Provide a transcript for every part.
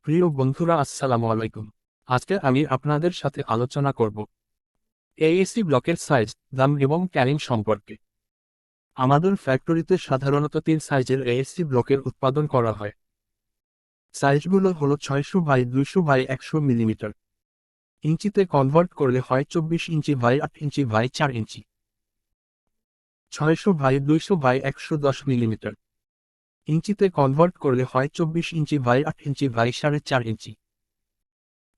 প্রিয় বন্ধুরা, আসসালামু আলাইকুম। আজকে আমি আপনাদের সাথে আলোচনা করব এএসি ব্লকের সাইজ, দাম এবং ক্যারিং সম্পর্কে। আমাদের ফ্যাক্টরিতে সাধারণত 3 সাইজের এএসি ব্লকের উৎপাদন করা হয়। সাইজগুলো হলো 600 বাই 200 বাই 100 মিলিমিটার। ইঞ্চিতে কনভার্ট করলে হয় 24 inch by 8 inch by 4 inch. 600 by 200 by 110 millimetre. ইঞ্চিতে কনভার্ট করলে হয় 24 ইঞ্চি বাই 8 ইঞ্চি বাই 4.5 ইঞ্চি।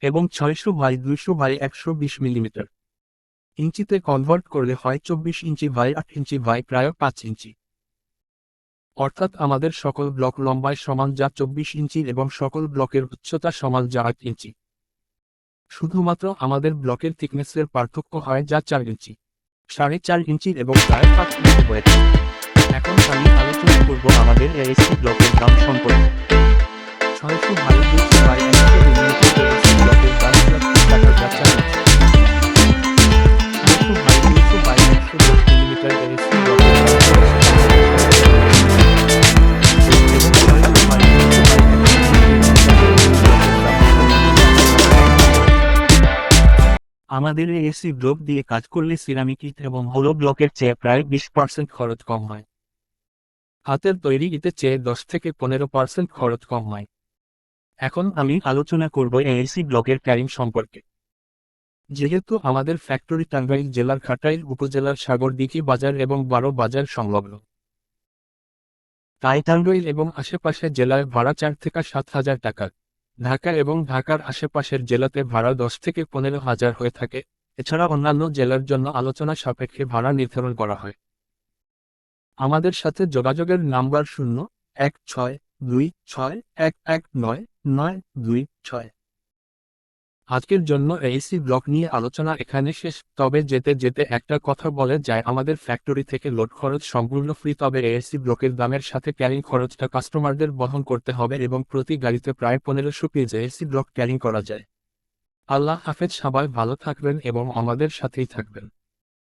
এবং 600 বাই 200 বাই 120 মিলিমিটার। ইঞ্চিতে কনভার্ট করলে হয় 24 ইঞ্চি বাই 8 ইঞ্চি বাই প্রায় 5 ইঞ্চি। অর্থাৎ আমাদের সকল ব্লক লম্বায় সমান, যা 24 ইঞ্চি, এবং সকল ব্লকের উচ্চতা সমান, যা 8 ইঞ্চি। শুধুমাত্র আমাদের ব্লকের থিকনেসের পার্থক্য হয়, যা 4 ইঞ্চি, 4.5 ইঞ্চি এবং প্রায় 5 ইঞ্চি হয়ে থাকে। এখন আমি আলোচনা করব আমাদের এএসি ব্লকের দাম সম্পর্কে। 600 বাই 200 বাই 100 মিলিমিটার এএসি ব্লকের দাম 1 লাখ টাকা, যা 4 inch. 600 by 200 by 110 millimetre AAC ব্লকের দাম 6 লাখ টাকা। এবং 600 বাই 200 বাই 100 মিলিমিটার এএসি ব্লকের দাম 7 লাখ টাকা। আমাদের এএসি ব্লক দিয়ে কাজ করলে সিরামিক ইট এবং হলো ব্লকের চেয়ে প্রায় 20% খরচ কম হয়। হাতের তৈরি ইটের চেয়ে 10 থেকে 15% খরচ কম হয়। এখন আমি আলোচনা করব এএসি ব্লকের ক্যারিং সম্পর্কে। যেহেতু আমাদের ফ্যাক্টরি টাঙ্গাইল জেলার ঘাটাইল উপজেলার সাগরদিঘি বাজার এবং 12 বাজার সংলগ্ন, তাই টাঙ্গাইল এবং আশেপাশের জেলায় ভাড়া 4 থেকে 7,000 টাকা। ঢাকা এবং ঢাকার আশেপাশের জেলাতে ভাড়া 10 থেকে 15,000 হয়ে থাকে। এছাড়া অন্যান্য জেলার জন্য আলোচনা সাপেক্ষে ভাড়া নির্ধারণ করা হয়। আমাদের সাথে যোগাযোগের নাম্বার 01626119926। আজকের জন্য এএসি ব্লক নিয়ে আলোচনা এখানে শেষ। তবে যেতে যেতে একটা কথা বলে যায়, আমাদের ফ্যাক্টরি থেকে লোড খরচ সম্পূর্ণ ফ্রি, তবে এএসি ব্লকের দামের সাথে ক্যারিং খরচটা কাস্টমারদের বহন করতে হবে এবং প্রতি গাড়িতে প্রায় 1500 পিস এএসি ব্লক ক্যারিং করা যায়। আল্লাহ হাফেজ, সবাই ভালো থাকবেন এবং আমাদের সাথেই থাকবেন।